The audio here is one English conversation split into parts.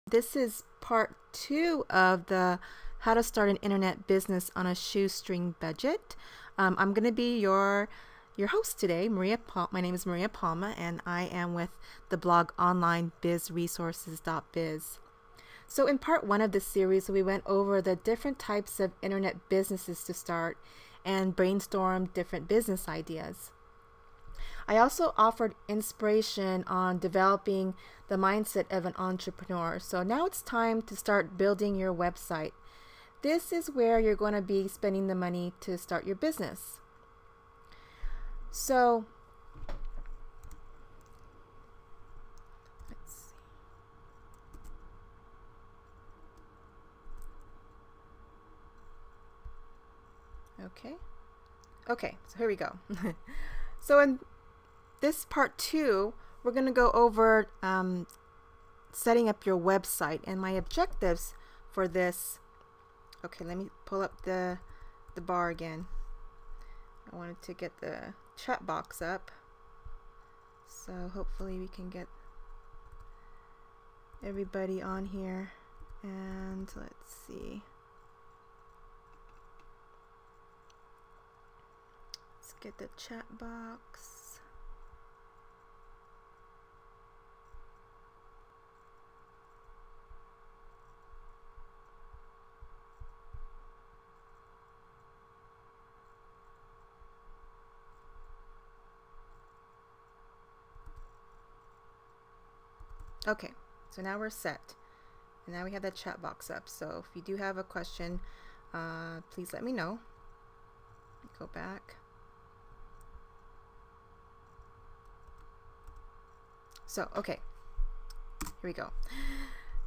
This is part 2 of the How to Start an Internet Business on a Shoestring Budget. I'm going to be your host today, My name is Maria Palma, and I am with the blog onlinebizresources.biz. So in part 1 of this series, we went over the different types of internet businesses to start and brainstorm different business ideas. I also offered inspiration on developing the mindset of an entrepreneur. So now it's time to start building your website. This is where you're going to be spending the money to start your business. So let's see. Okay, so here we go. So in this part 2, we're going to go over setting up your website and my objectives for this. Okay, let me pull up the bar again. I wanted to get the chat box up, so hopefully we can get everybody on here. And let's see. Let's get the chat box. Okay, so now we're set. And now we have that chat box up. So if you do have a question, please let me know. Go back. So, okay, here we go.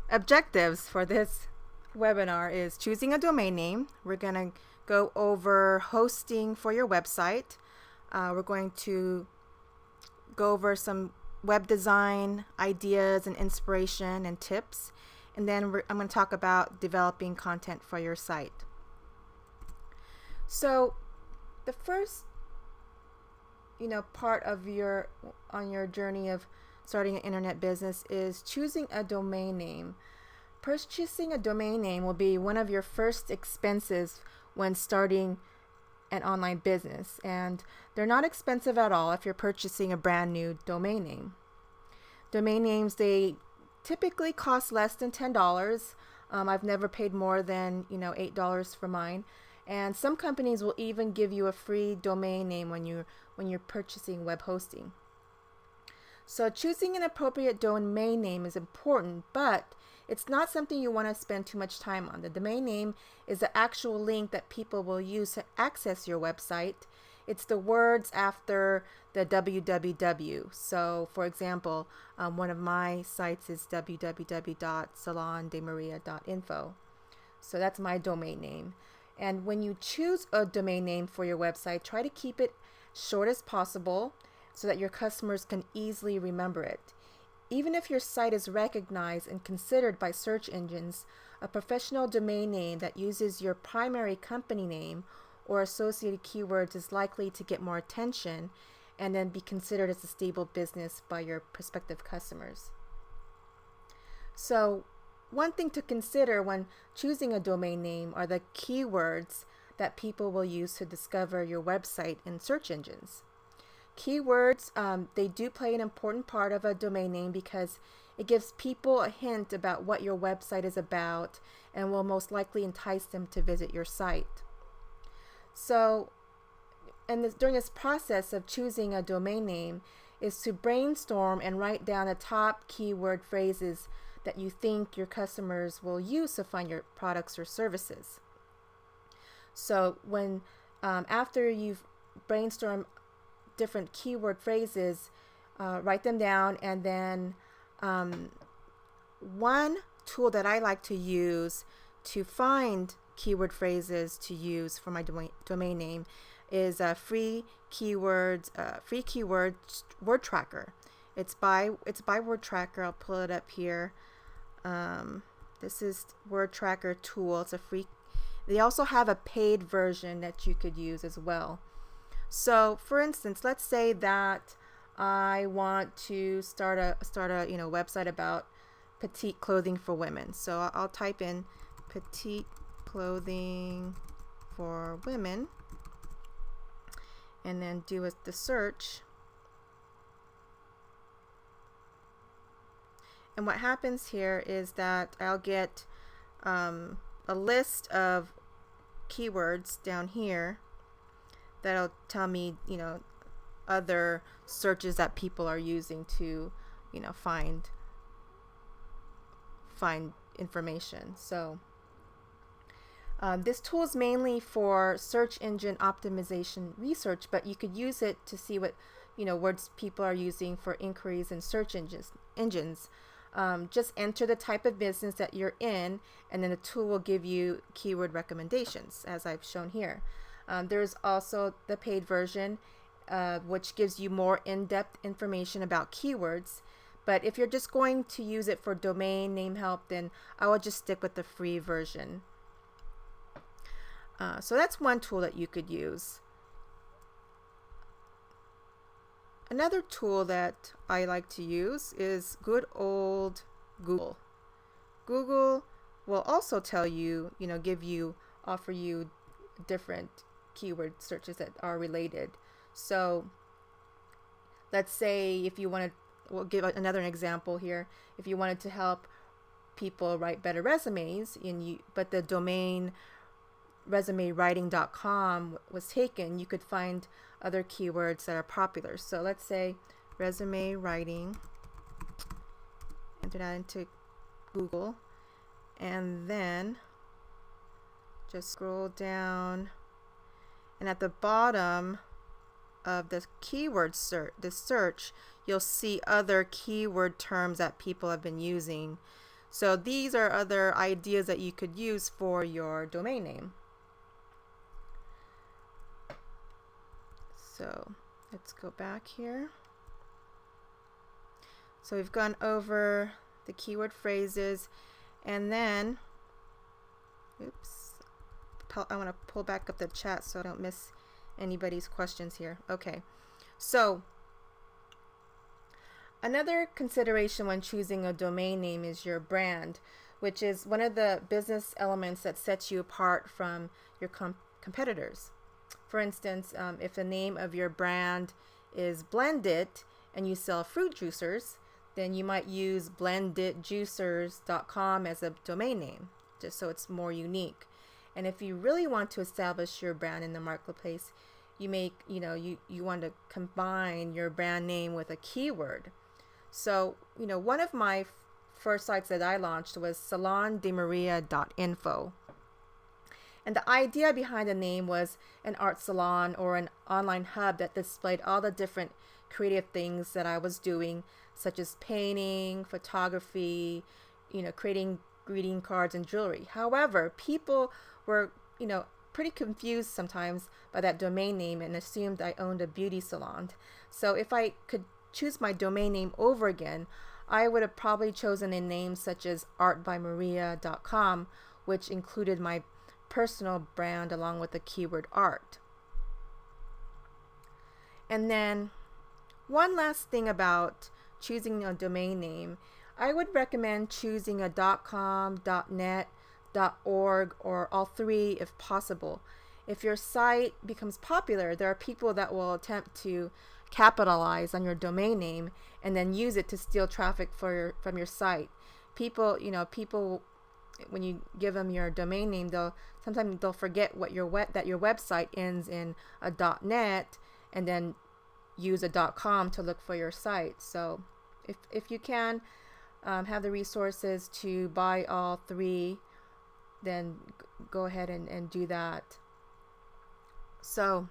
Objectives for this webinar is choosing a domain name. We're going to go over hosting for your website. We're going to go over some web design ideas and inspiration and tips. And then I'm going to talk about developing content for your site. So the first, part of your journey of starting an internet business is choosing a domain name. Purchasing a domain name will be one of your first expenses when starting an online business, and they're not expensive at all if you're purchasing a brand new domain name. Domain names, they typically cost less than $10. I've never paid more than $8 for mine, and some companies will even give you a free domain name when you're purchasing web hosting. So choosing an appropriate domain name is important, but it's not something you want to spend too much time on. The domain name is the actual link that people will use to access your website. It's the words after the www. So, for example, one of my sites is www.salondemaria.info. So that's my domain name. And when you choose a domain name for your website, try to keep it short as possible so that your customers can easily remember it. Even if your site is recognized and considered by search engines, a professional domain name that uses your primary company name or associated keywords is likely to get more attention and then be considered as a stable business by your prospective customers. So one thing to consider when choosing a domain name are the keywords that people will use to discover your website in search engines. Keywords, they do play an important part of a domain name because it gives people a hint about what your website is about and will most likely entice them to visit your site. So, during this process of choosing a domain name is to brainstorm and write down the top keyword phrases that you think your customers will use to find your products or services. So when after you've brainstormed different keyword phrases, write them down, and then one tool that I like to use to find keyword phrases to use for my domain name is a free keyword word tracker. It's by Word Tracker. I'll pull it up here. This is Word Tracker tool. It's a free. They also have a paid version that you could use as well. So, for instance, let's say that I want to start a website about petite clothing for women. So I'll type in petite clothing for women and then do the search. And what happens here is that I'll get a list of keywords down here that'll tell me, other searches that people are using to, find information. So this tool is mainly for search engine optimization research, but you could use it to see what, words people are using for inquiries in search engines. Just enter the type of business that you're in, and then the tool will give you keyword recommendations, as I've shown here. There's also the paid version, which gives you more in-depth information about keywords. But if you're just going to use it for domain name help, then I will just stick with the free version. So that's one tool that you could use. Another tool that I like to use is good old Google. Google will also tell you, offer you different keyword searches that are related. So let's say if you wanted, we'll give another example here. If you wanted to help people write better resumes, but the domain resumewriting.com was taken, you could find other keywords that are popular. So let's say resume writing, enter that into Google, and then just scroll down, and at the bottom of the keyword search, you'll see other keyword terms that people have been using. So these are other ideas that you could use for your domain name. So let's go back here. So we've gone over the keyword phrases, and then, I want to pull back up the chat so I don't miss anybody's questions here. Okay, so another consideration when choosing a domain name is your brand, which is one of the business elements that sets you apart from your competitors. For instance, if the name of your brand is Blended and you sell fruit juicers, then you might use blendedjuicers.com as a domain name, just so it's more unique. And if you really want to establish your brand in the marketplace, you want to combine your brand name with a keyword. So, one of my first sites that I launched was salondemaria.info. And the idea behind the name was an art salon or an online hub that displayed all the different creative things that I was doing, such as painting, photography, creating greeting cards and jewelry. However, people were, pretty confused sometimes by that domain name and assumed I owned a beauty salon. So if I could choose my domain name over again, I would have probably chosen a name such as artbymaria.com, which included my personal brand along with the keyword art. And then one last thing about choosing a domain name, I would recommend choosing a .com, .net, .org, or all three if possible. If your site becomes popular, there are people that will attempt to capitalize on your domain name and then use it to steal traffic from your site. People, when you give them your domain name, sometimes they'll forget that your website ends in a .net and then use a .com to look for your site. So if you can have the resources to buy all three, then go ahead and do that. So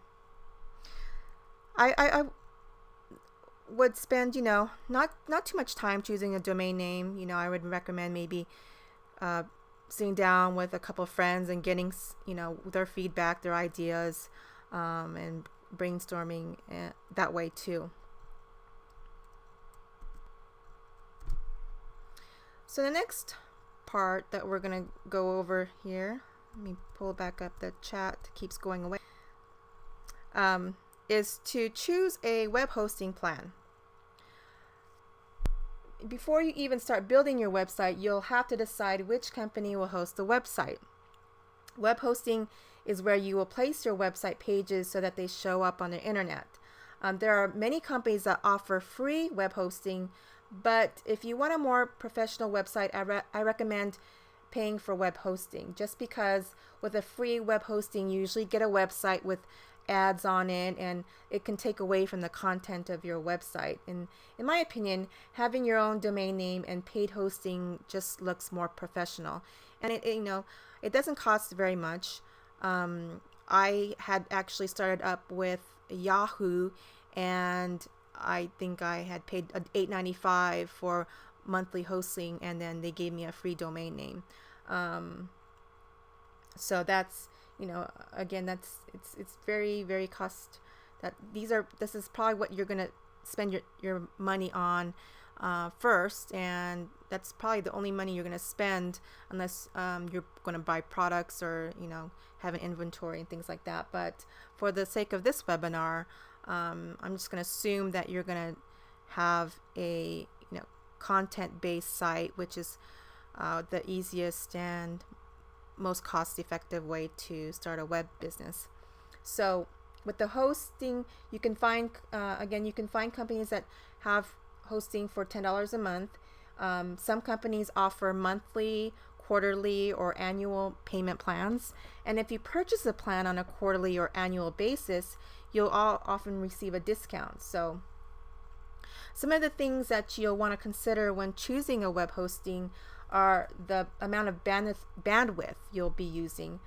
I would spend, not too much time choosing a domain name. I would recommend maybe sitting down with a couple of friends and getting, their feedback, their ideas, and brainstorming that way too. So the next part that we're going to go over here, let me pull back up the chat, it keeps going away, is to choose a web hosting plan. before you even start building your website, you'll have to decide which company will host the website. Web hosting is where you will place your website pages so that they show up on the internet. There are many companies that offer free web hosting, but if you want a more professional website, I recommend paying for web hosting, just because with a free web hosting you usually get a website with ads on it, and it can take away from the content of your website. And in my opinion, having your own domain name and paid hosting just looks more professional, and it doesn't cost very much. I had actually started up with Yahoo, and I think I had paid $8.95 for monthly hosting, and then they gave me a free domain name. So that's, again, it's very, very cost that this is probably what you're going to spend your money on first, and that's probably the only money you're going to spend unless you're going to buy products or have an inventory and things like that. But for the sake of this webinar, I'm just going to assume that you're going to have a content-based site, which is the easiest and most cost-effective way to start a web business. So with the hosting, you can find companies that have hosting for $10 a month. Some companies offer monthly, quarterly, or annual payment plans. And if you purchase a plan on a quarterly or annual basis, you'll often receive a discount. So some of the things that you'll want to consider when choosing a web hosting are the amount of bandwidth you'll be using.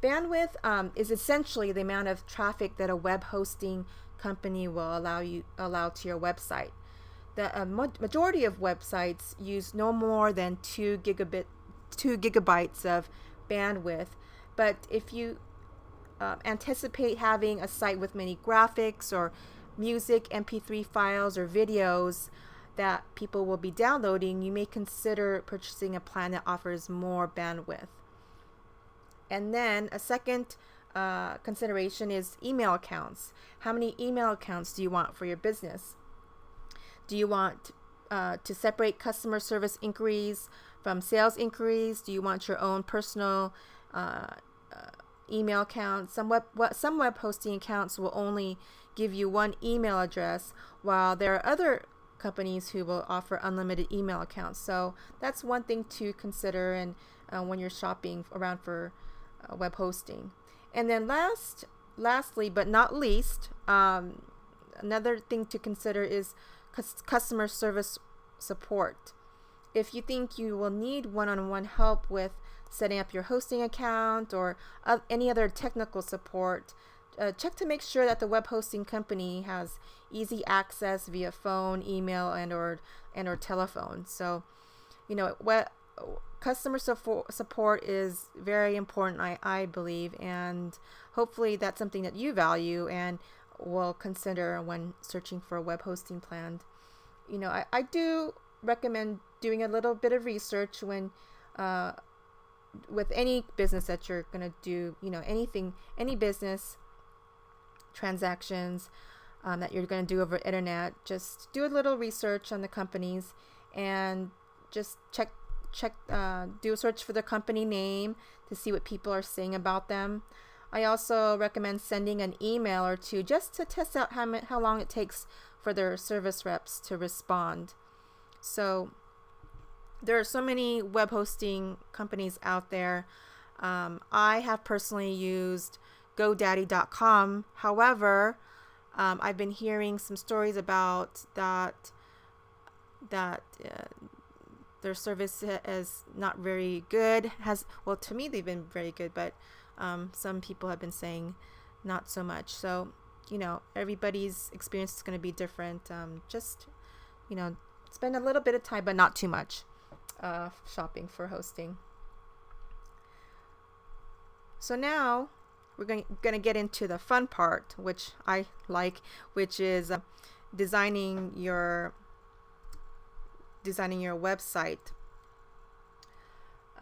Bandwidth is essentially the amount of traffic that a web hosting company will allow to your website. The majority of websites use no more than 2 gigabytes of bandwidth, but if you anticipate having a site with many graphics or music, MP3 files, or videos that people will be downloading, you may consider purchasing a plan that offers more bandwidth. And then a second consideration is email accounts. How many email accounts do you want for your business? Do you want to separate customer service inquiries from sales inquiries? Do you want your own personal email account? Some web hosting accounts will only give you one email address, while there are other companies who will offer unlimited email accounts. So that's one thing to consider, and when you're shopping around for web hosting. And then lastly but not least, another thing to consider is customer service support. If you think you will need one-on-one help with setting up your hosting account or any other technical support, check to make sure that the web hosting company has easy access via phone, email, and or telephone. So, customer support is very important, I believe, and hopefully that's something that you value and will consider when searching for a web hosting plan. I do recommend doing a little bit of research when with any business that you're going to do, any business transactions that you're going to do over internet. Just do a little research on the companies and just do a search for the company name to see what people are saying about them. I also recommend sending an email or two just to test out how long it takes for their service reps to respond. So there are so many web hosting companies out there. I have personally used GoDaddy.com. However, I've been hearing some stories about that their service is not very good. To me, they've been very good, but some people have been saying not so much. So, everybody's experience is going to be different. Just, spend a little bit of time, but not too much, shopping for hosting. So now we're going to get into the fun part, which I like, which is designing your website.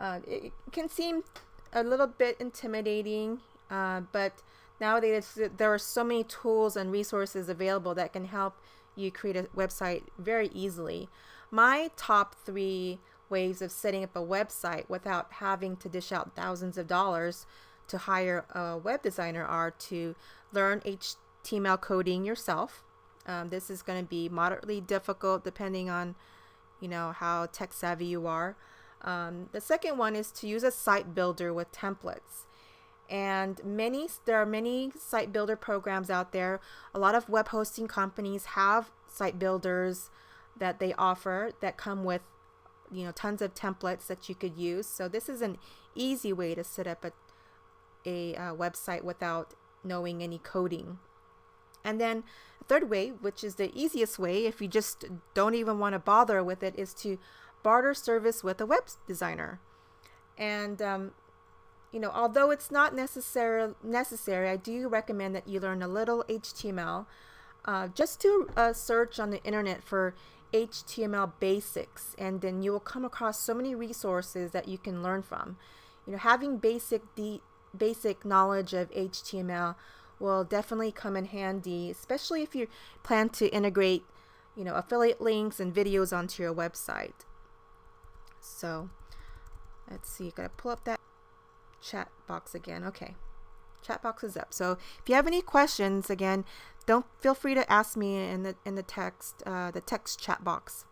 It can seem a little bit intimidating, but nowadays there are so many tools and resources available that can help you create a website very easily. my top 3 ways of setting up a website without having to dish out thousands of dollars to hire a web designer are to learn HTML coding yourself. This is going to be moderately difficult depending on how tech savvy you are. The second one is to use a site builder with templates. And there are many site builder programs out there. A lot of web hosting companies have site builders that they offer that come with tons of templates that you could use. So this is an easy way to set up a website without knowing any coding. And then the third way, which is the easiest way if you just don't even want to bother with it, is to barter service with a web designer. And although it's not necessary, I do recommend that you learn a little HTML. Just do a search on the internet for HTML basics, and then you will come across so many resources that you can learn from. Having basic knowledge of HTML will definitely come in handy, especially if you plan to integrate, affiliate links and videos onto your website. So let's see, gotta pull up that chat box again. Okay, chat box is up. So if you have any questions, again, don't feel free to ask me in the text chat box.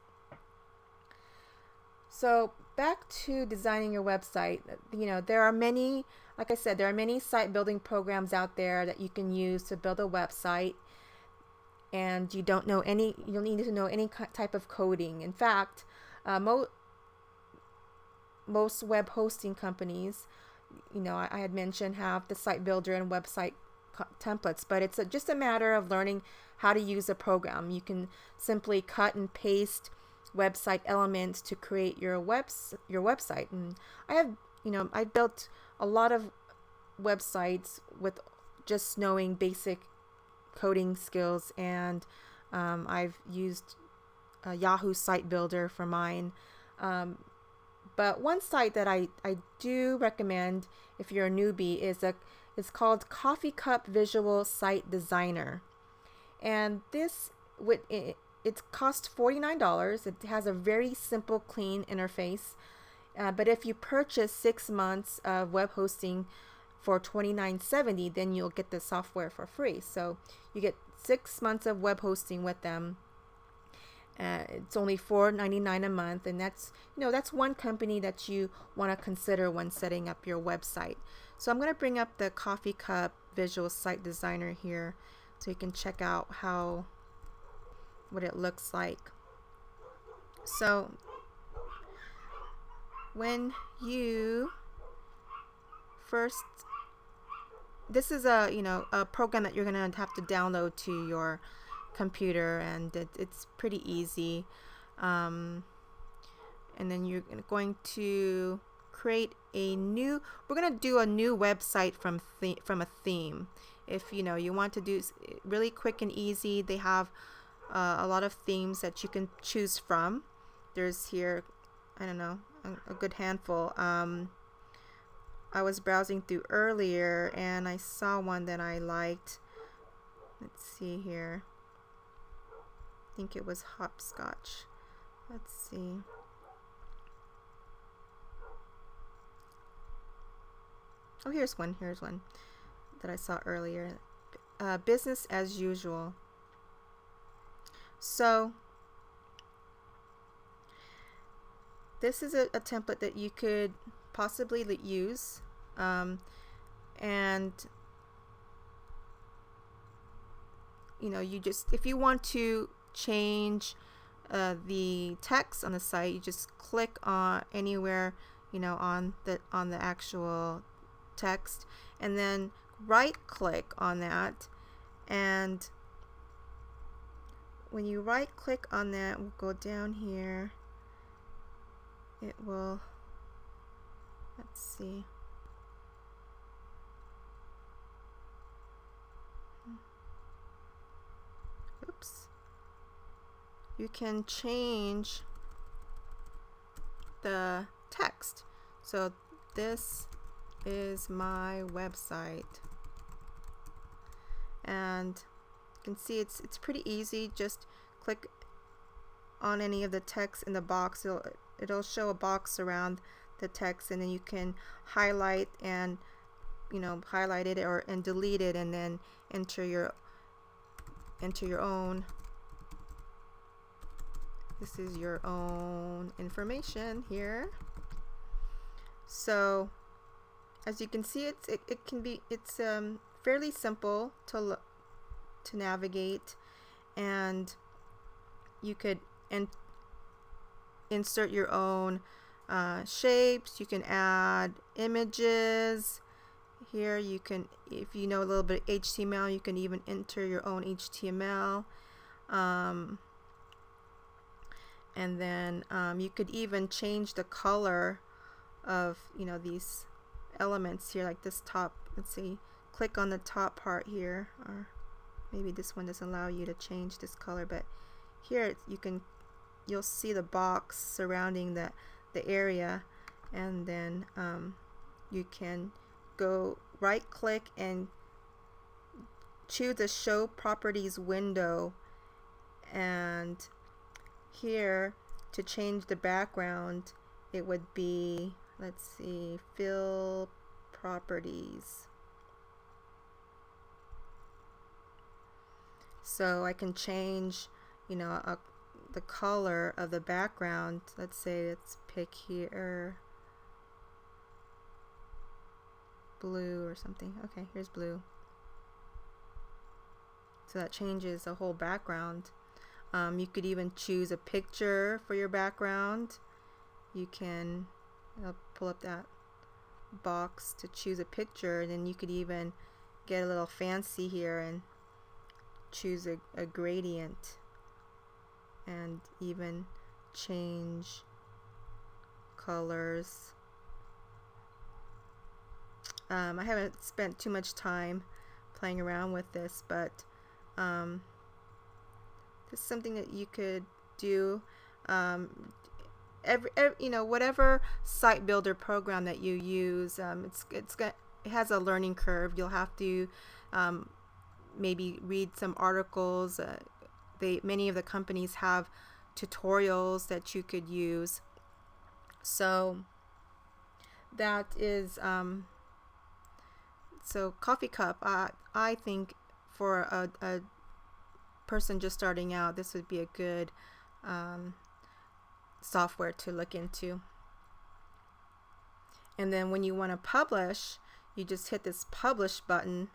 So back to designing your website. There are many, like I said, there are many site building programs out there that you can use to build a website, and you don't need to know any type of coding. In fact, most web hosting companies, I had mentioned, have the site builder and website templates, but it's just a matter of learning how to use a program. You can simply cut and paste website elements to create your website. And I built a lot of websites with just knowing basic coding skills, and I've used Yahoo Site Builder for mine. But one site that I do recommend if you're a newbie is called Coffee Cup Visual Site Designer. And it costs $49. It has a very simple, clean interface. But if you purchase 6 months of web hosting for $29.70, then you'll get the software for free. So you get 6 months of web hosting with them. It's only $4.99 a month, and that's one company that you want to consider when setting up your website. So I'm going to bring up the Coffee Cup Visual Site Designer here so you can check out what it looks like. So when you first, this is a program that you're going to have to download to your computer, and it's pretty easy. And then you're going to create we're going to do a new website from a theme. If you want to do really quick and easy, they have a lot of themes that you can choose from. There's here, I don't know, a good handful. I was browsing through earlier and I saw one that I liked. Let's see here. I think it was hopscotch. Let's see. Oh, here's one that I saw earlier. Business as usual. So this is a template that you could possibly use, and you just, if you want to change the text on the site, you just click on anywhere on the actual text, and then right click on that, and when you right click on that, we'll go down here, it will, let's see, oops, you can change the text. So this is my website, and you can see it's pretty easy. Just click on any of the text in the box, it'll show a box around the text, and then you can highlight and highlight it and delete it, and then enter your own. This is your own information here. So as you can see, it's fairly simple to navigate, and you could insert your own shapes. You can add images. Here you can, if you know a little bit of HTML, you can even enter your own HTML. And then you could even change the color of these elements here, like this top. Let's see, click on the top part here, or maybe this one doesn't allow you to change this color, but here you'll see the box surrounding the area, and then you can go right click and choose the show properties window, and here to change the background it would be, let's see, fill properties. So I can change the color of the background. Let's say let's pick here blue or something. Okay, here's blue. So that changes the whole background. You could even choose a picture for your background. You can pull up that box to choose a picture, and then you could even get a little fancy here and choose a gradient, and even change colors. I haven't spent too much time playing around with this, but this is something that you could do. Whatever site builder program that you use, it has a learning curve. You'll have to maybe read some articles. Many of the companies have tutorials that you could use. So that is so Coffee Cup, I think for a person just starting out, this would be a good software to look into. And then when you want to publish, you just hit this publish button,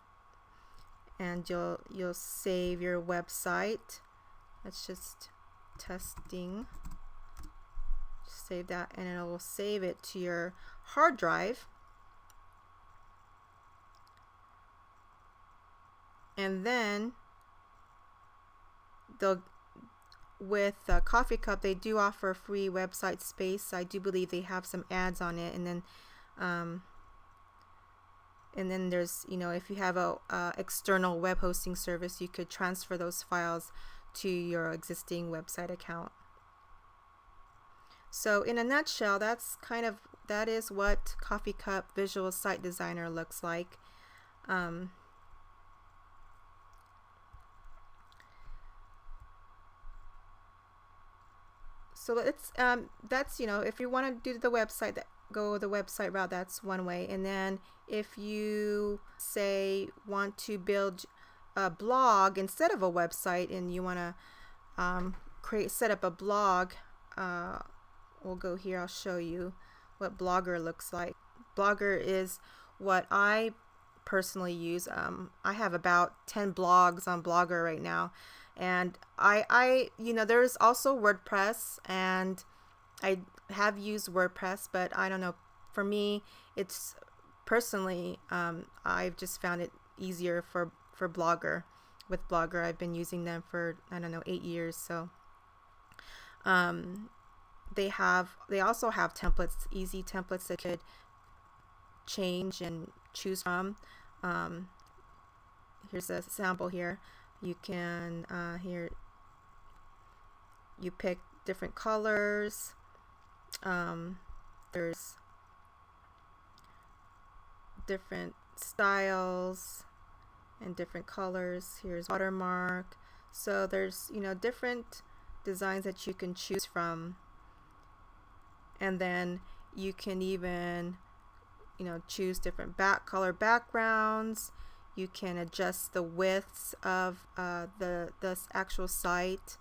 and you'll save your website. That's just testing. Just save that, and it will save it to your hard drive. And then with Coffee Cup, they do offer free website space. I do believe they have some ads on it, and then there's if you have a external web hosting service, you could transfer those files to your existing website account. So in a nutshell, that is what Coffee Cup Visual Site Designer looks like. So that's if you want to do the website, go the website route, that's one way. And then if you say want to build a blog instead of a website, and you want to set up a blog, we'll go here. I'll show you what Blogger looks like. Blogger is what I personally use. I have about 10 blogs on Blogger right now. And I there's also WordPress, and I have used WordPress, but I don't know, for me, it's personally, I've just found it easier for Blogger. With Blogger, I've been using them for, 8 years. So they also have templates, easy templates that could change and choose from. Here's a sample here. You can here you pick different colors. There's different styles and different colors. Here's watermark. So there's different designs that you can choose from. And then you can even, choose different color backgrounds. You can adjust the widths of the actual site.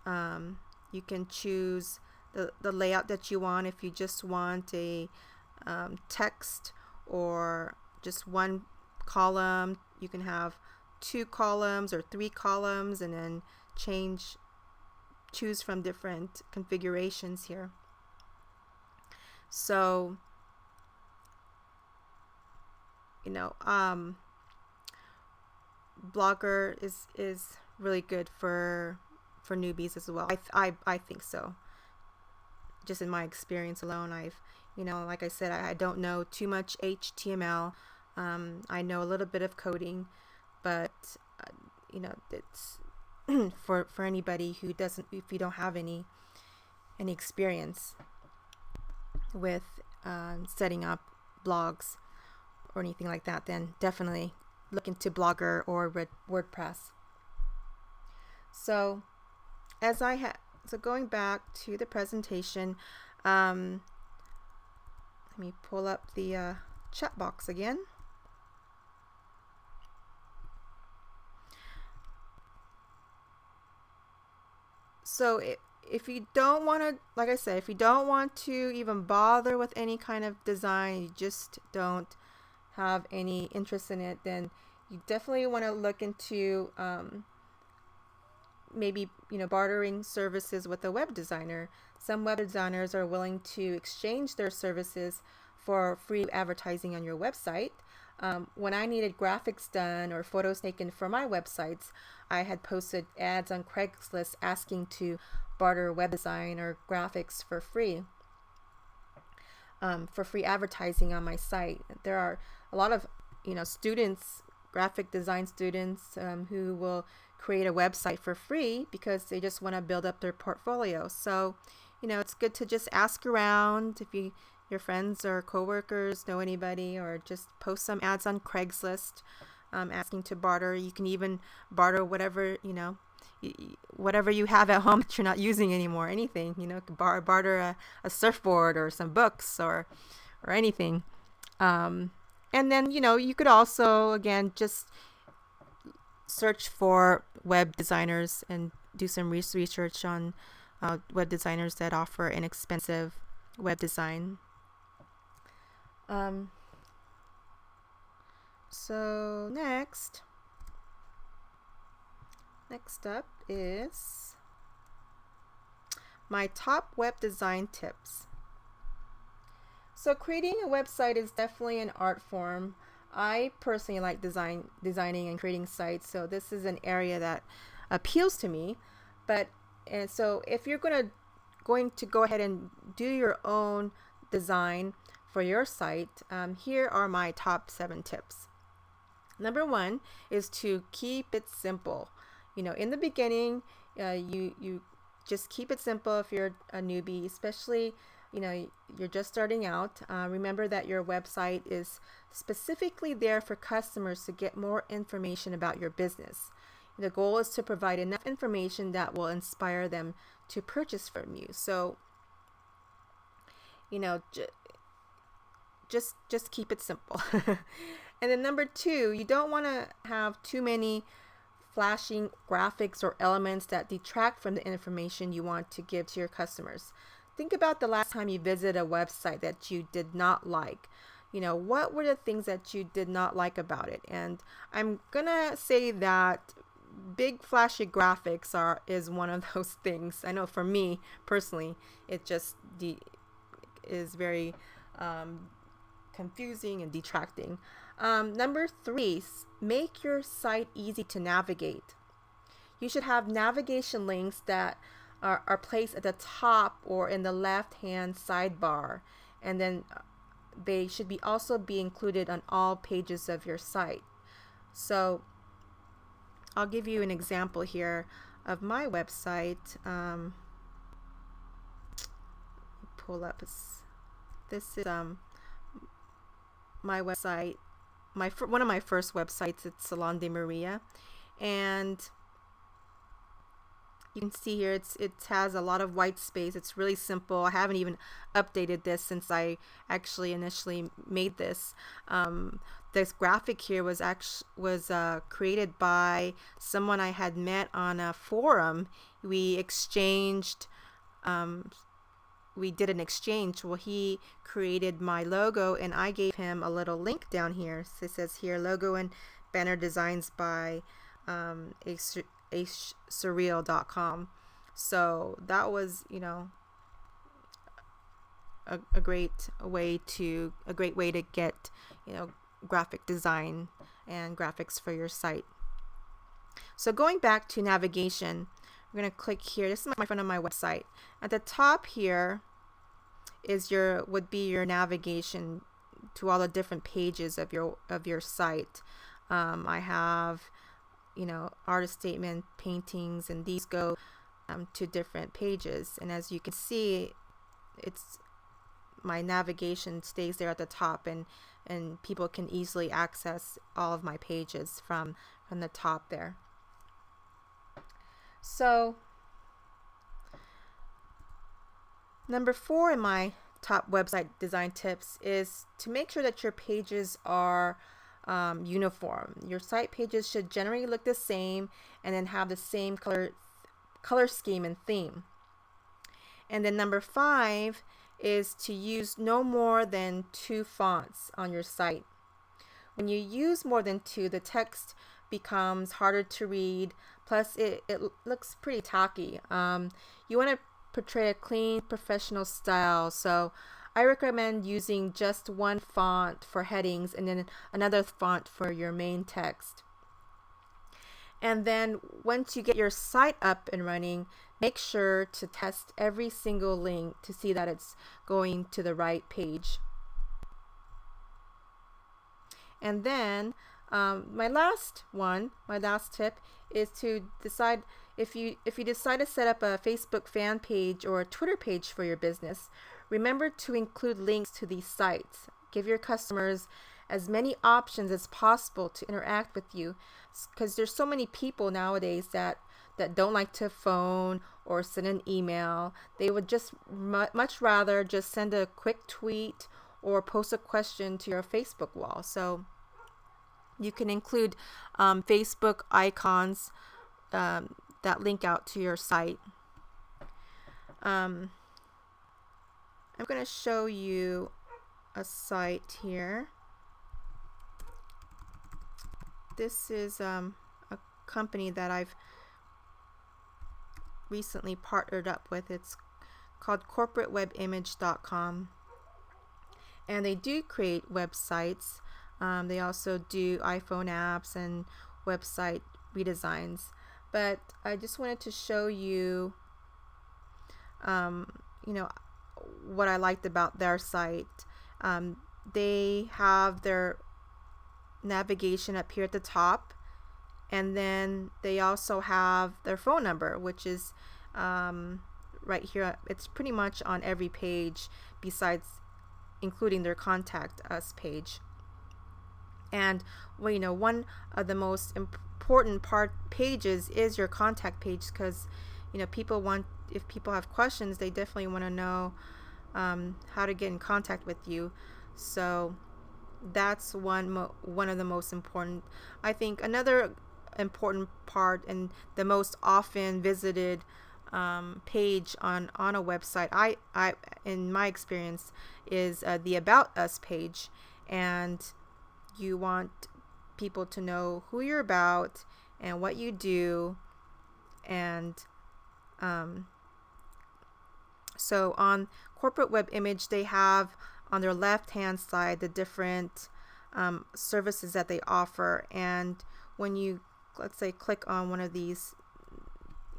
You can choose the layout that you want. If you just want a text or just one column, you can have 2 columns or 3 columns, and then choose from different configurations here. So, Blogger is really good for newbies as well. I think so. Just in my experience alone, like I said, I don't know too much HTML. I know a little bit of coding, but it's for anybody who doesn't, if you don't have any experience with setting up blogs or anything like that, then definitely look into Blogger or WordPress. So going back to the presentation, let me pull up the chat box again. So if you don't want to, like I said, if you don't want to even bother with any kind of design, you just don't have any interest in it, then you definitely want to look into maybe bartering services with a web designer. Some web designers are willing to exchange their services for free advertising on your website. When I needed graphics done or photos taken for my websites, I had posted ads on Craigslist asking to barter web design or graphics for free advertising on my site. There are a lot of students, graphic design students, who will create a website for free because they just want to build up their portfolio. So it's good to just ask around if your friends or coworkers know anybody, or just post some ads on Craigslist asking to barter. You can even barter whatever whatever you have at home that you're not using anymore. Anything, barter a surfboard or some books or anything. And then you could also again just search for web designers and do some research on web designers that offer inexpensive web design. So next up is my top web design tips. So creating a website is definitely an art form. I personally like designing and creating sites, so this is an area that appeals to me. So if you're going to go ahead and do your own design for your site, here are my top 7 tips. Number 1 is to keep it simple. In the beginning, you just keep it simple if you're a newbie, especially you're just starting out. Remember that your website is specifically there for customers to get more information about your business. The goal is to provide enough information that will inspire them to purchase from you. So, just keep it simple. And then number 2, you don't want to have too many flashing graphics or elements that detract from the information you want to give to your customers. Think about the last time you visited a website that you did not like. What were the things that you did not like about it? And I'm gonna say that big flashy graphics is one of those things. I know for me personally, it just is very confusing and detracting. Number 3, make your site easy to navigate. You should have navigation links that are placed at the top or in the left-hand sidebar, and then they should also be included on all pages of your site. So I'll give you an example here of my website. Pull up. This is my website. One of my first websites. It's Salon de Maria, and You can see here it has a lot of white space. It's really simple. I haven't even updated this since I actually initially made this. This graphic here was created by someone I had met on a forum. We exchanged. We did an exchange. Well, he created my logo, and I gave him a little link down here. So it says here, logo and banner designs by surreal.com. So that was, a great way to get, graphic design and graphics for your site. So going back to navigation, we're going to click here. This is my front of my website. At the top here is would be your navigation to all the different pages of your site. I have, artist statement, paintings, and these go to different pages. And as you can see, my navigation stays there at the top, and people can easily access all of my pages from the top there. So number 4 in my top website design tips is to make sure that your pages are uniform. Your site pages should generally look the same and then have the same color scheme and theme. And then number 5 is to use no more than 2 fonts on your site. When you use more than 2, the text becomes harder to read, plus it looks pretty tacky. You want to portray a clean, professional style, so I recommend using just one font for headings and then another font for your main text. And then once you get your site up and running, make sure to test every single link to see that it's going to the right page. And then my last tip is to decide if you decide to set up a Facebook fan page or a Twitter page for your business, remember to include links to these sites. Give your customers as many options as possible to interact with you, because there's so many people nowadays that don't like to phone or send an email. They would just much rather just send a quick tweet or post a question to your Facebook wall. So you can include Facebook icons that link out to your site. I'm going to show you a site here. This is a company that I've recently partnered up with. It's called corporatewebimage.com, and they do create websites. They also do iPhone apps and website redesigns. But I just wanted to show you, what I liked about their site. They have their navigation up here at the top, and then they also have their phone number, which is right here. It's pretty much on every page, besides including their contact us page. And one of the most important pages is your contact page, because if people have questions, they definitely want to know how to get in contact with you. So that's one of the most important. I think another important part and the most often visited page on a website, I in my experience, is the About Us page. And you want people to know who you're about and what you do. And so on Corporate Web Image, they have on their left hand side the different services that they offer. And when you, let's say, click on one of these,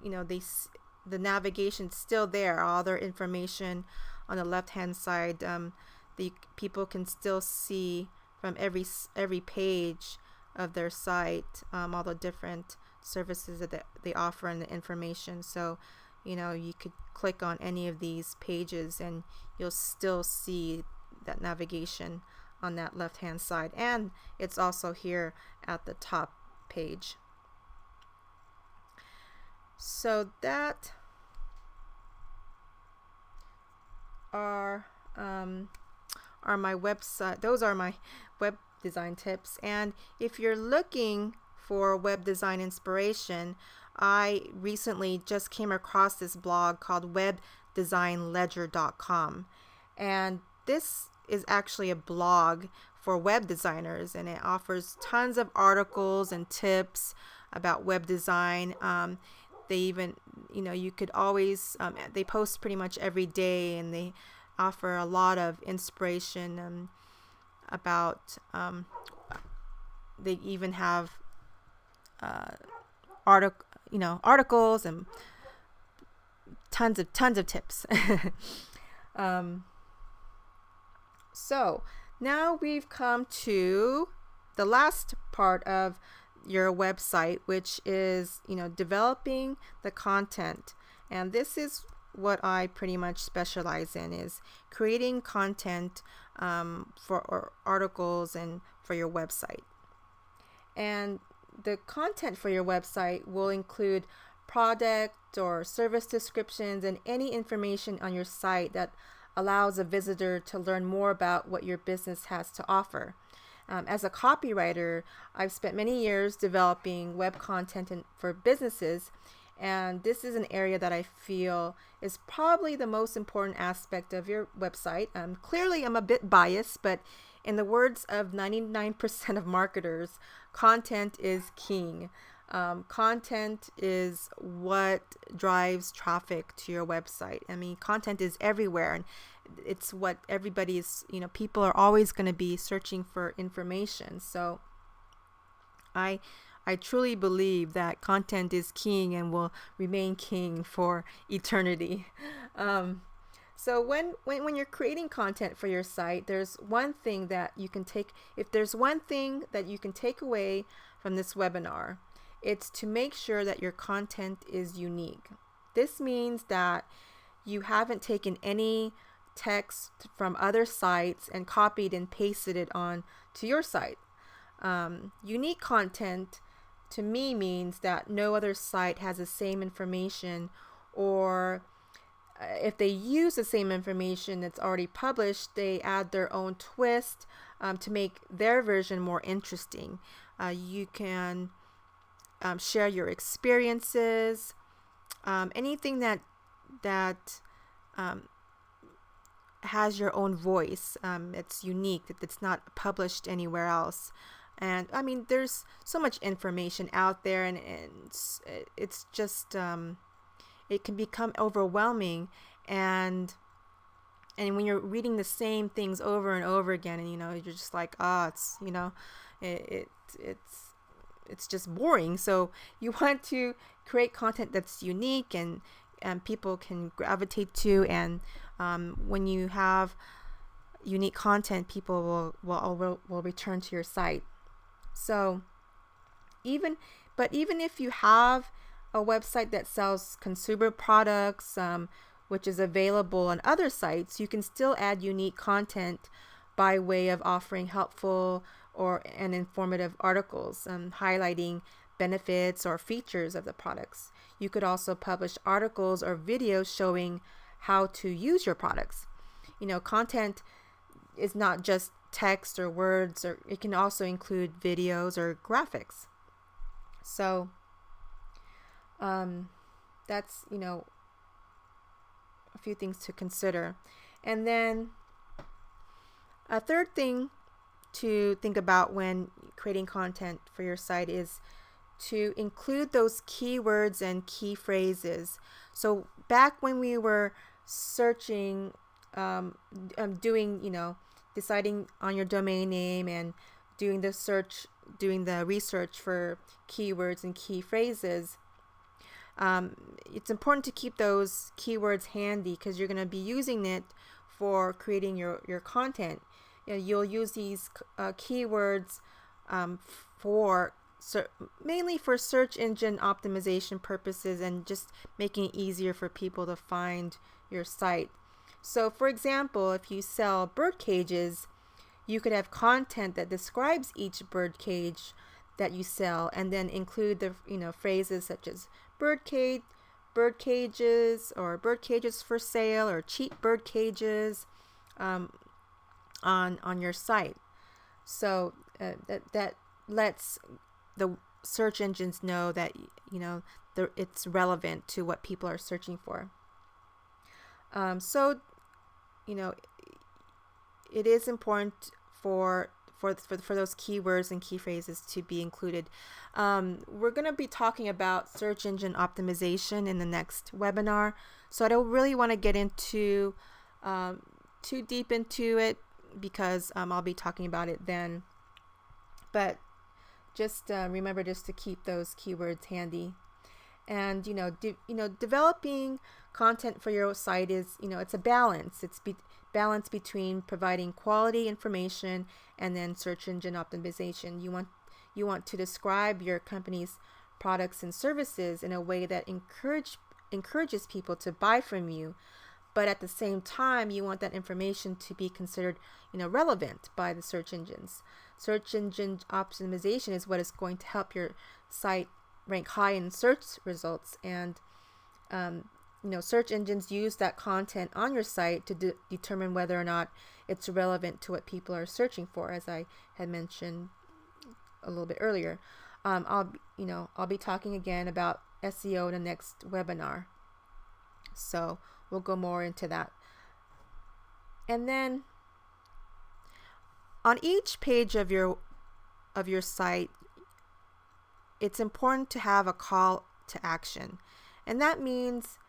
the navigation's still there, all their information on the left hand side. The people can still see from every page of their site all the different services that they offer and the information. So you could click on any of these pages and you'll still see that navigation on that left hand side, and it's also here at the top page. So that are my website. Those are my web design tips. And if you're looking for web design inspiration, I recently just came across this blog called webdesignledger.com, and this is actually a blog for web designers, and it offers tons of articles and tips about web design. They even, you could always, they post pretty much every day, and they offer a lot of inspiration about, they even have articles and tons of tips. So now we've come to the last part of your website, which is developing the content. And this is what I pretty much specialize in, is creating content for articles and for your website. And the content for your website will include product or service descriptions and any information on your site that allows a visitor to learn more about what your business has to offer. As a copywriter, I've spent many years developing web content for businesses, and this is an area that I feel is probably the most important aspect of your website. Clearly, I'm a bit biased, but in the words of 99% of marketers, content is king. Content is what drives traffic to your website. I mean, content is everywhere, and it's what everybody's, people are always going to be searching for information. So I truly believe that content is king and will remain king for eternity. So when you're creating content for your site, there's one thing that you can take. If there's one thing that you can take away from this webinar, it's to make sure that your content is unique. This means that you haven't taken any text from other sites and copied and pasted it on to your site. Unique content to me means that no other site has the same information, or if they use the same information that's already published, they add their own twist to make their version more interesting. You can share your experiences, anything that has your own voice. It's unique, that's not published anywhere else. And I mean, there's so much information out there, and it's just it can become overwhelming, and when you're reading the same things over and over again, and you're just like, it's it's just boring. So you want to create content that's unique and people can gravitate to, and when you have unique content, people will return to your site. So even if you have a website that sells consumer products, which is available on other sites, you can still add unique content by way of offering helpful and informative articles, highlighting benefits or features of the products. You could also publish articles or videos showing how to use your products. Content is not just text or words, or it can also include videos or graphics. So that's a few things to consider. And then a third thing to think about when creating content for your site is to include those keywords and key phrases. So back when we were searching, deciding on your domain name and doing the research for keywords and key phrases, it's important to keep those keywords handy, because you're going to be using it for creating your content. You'll use these keywords mainly for search engine optimization purposes, and just making it easier for people to find your site. So for example, if you sell bird cages, you could have content that describes each bird cage that you sell, and then include the phrases such as bird cages, or bird cages for sale, or cheap bird cages on your site. So that lets the search engines know that it's relevant to what people are searching for. So it is important for those keywords and key phrases to be included. We're going to be talking about search engine optimization in the next webinar, so I don't really want to get into too deep into it, because I'll be talking about it then. But just remember just to keep those keywords handy. And developing content for your site is it's a balance. It's balance between providing quality information and then search engine optimization. You want to describe your company's products and services in a way that encourages people to buy from you, but at the same time you want that information to be considered relevant by the search engines. Search engine optimization is what is going to help your site rank high in search results, and search engines use that content on your site to determine whether or not it's relevant to what people are searching for, as I had mentioned a little bit earlier. I'll be talking again about SEO in the next webinar, so we'll go more into that. And then on each page of your site, it's important to have a call to action, and that means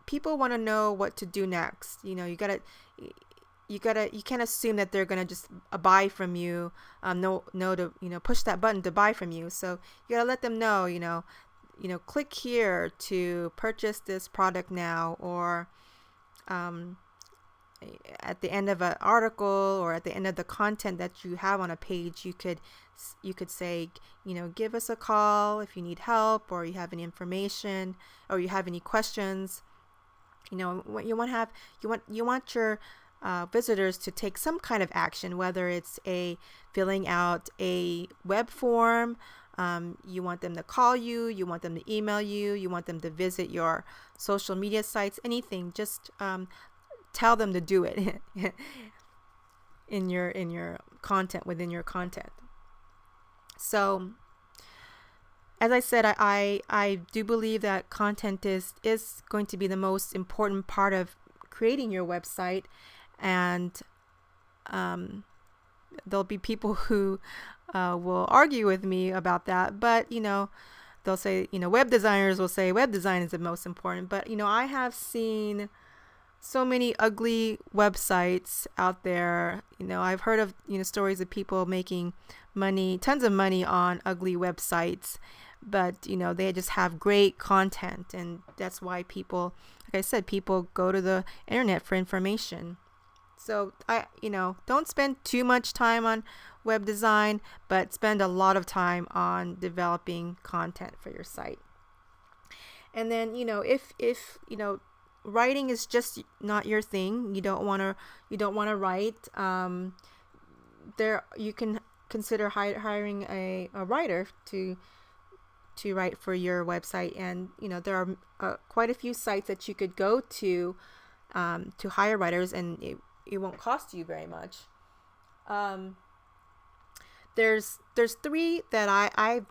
people want to know what to do next. You can't assume that they're gonna just buy from you. To push that button to buy from you. So you gotta let them know. Click here to purchase this product now, or at the end of an article, or at the end of the content that you have on a page, you could say, give us a call if you need help, or you have any information, or you have any questions. What you want your visitors to take some kind of action, whether it's filling out a web form. You want them to call you, you want them to email you, you want them to visit your social media sites, anything. Just tell them to do it in your content, within your content. So as I said, I do believe that content is going to be the most important part of creating your website, and there'll be people who will argue with me about that, but they'll say, web designers will say web design is the most important. But I have seen so many ugly websites out there. I've heard of stories of people making tons of money on ugly websites, but they just have great content, and that's why people, like I said, people go to the internet for information. So don't spend too much time on web design, but spend a lot of time on developing content for your site. And then if writing is just not your thing, you don't want to write, you can consider hiring a writer to write for your website. And there are quite a few sites that you could go to hire writers, and it won't cost you very much. There's three that I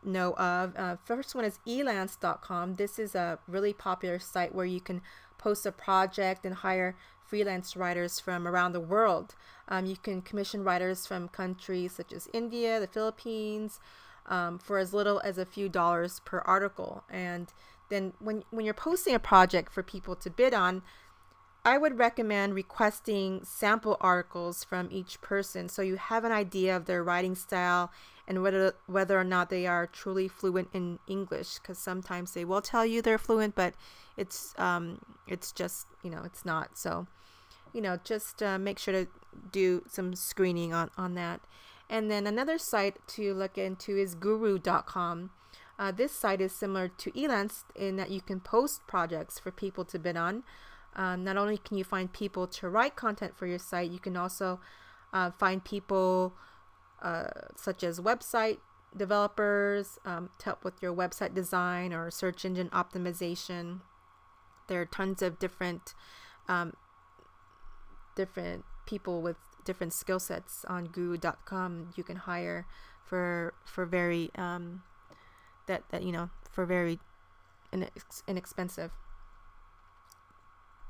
know of. First one is elance.com. This is a really popular site where you can post a project and hire freelance writers from around the world. You can commission writers from countries such as India, the Philippines, for as little as a few dollars per article. And then when you're posting a project for people to bid on, I would recommend requesting sample articles from each person, so you have an idea of their writing style and whether or not they are truly fluent in English, because sometimes they will tell you they're fluent, but it's just it's not. So just make sure to do some screening on that. And then another site to look into is guru.com. This site is similar to Elance in that you can post projects for people to bid on. Not only can you find people to write content for your site, you can also find people such as website developers to help with your website design or search engine optimization. There are tons of different people with different skill sets on guru.com you can hire for very for very inexpensive.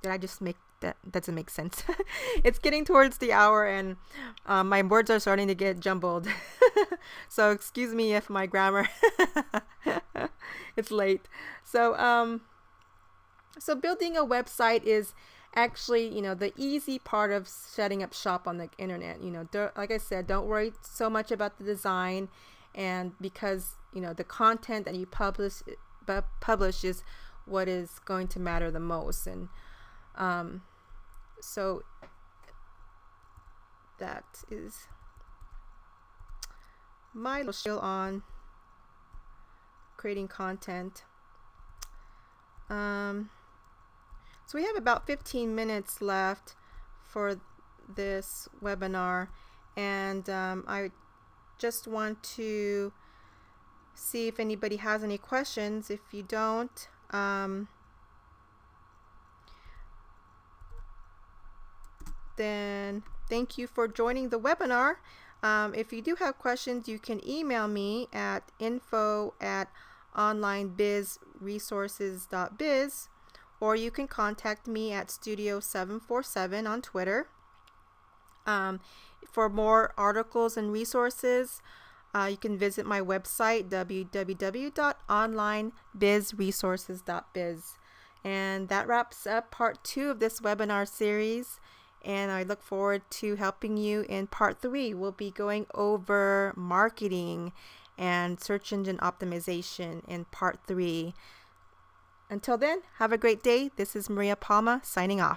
Did I just make that? Doesn't make sense. It's getting towards the hour, and my words are starting to get jumbled. So excuse me if my grammar. It's late. So building a website is actually, the easy part of setting up shop on the internet. Like I said, don't worry so much about the design, and because the content that you publish is what is going to matter the most. And so that is my little spiel on creating content. So we have about 15 minutes left for this webinar, and I just want to see if anybody has any questions. If you don't, then thank you for joining the webinar. If you do have questions, you can email me at info@onlinebizresources.biz, or you can contact me at Studio747 on Twitter. For more articles and resources, you can visit my website, www.onlinebizresources.biz. And that wraps up part 2 of this webinar series, and I look forward to helping you in part 3. We'll be going over marketing and search engine optimization in part 3. Until then, have a great day. This is Maria Palma signing off.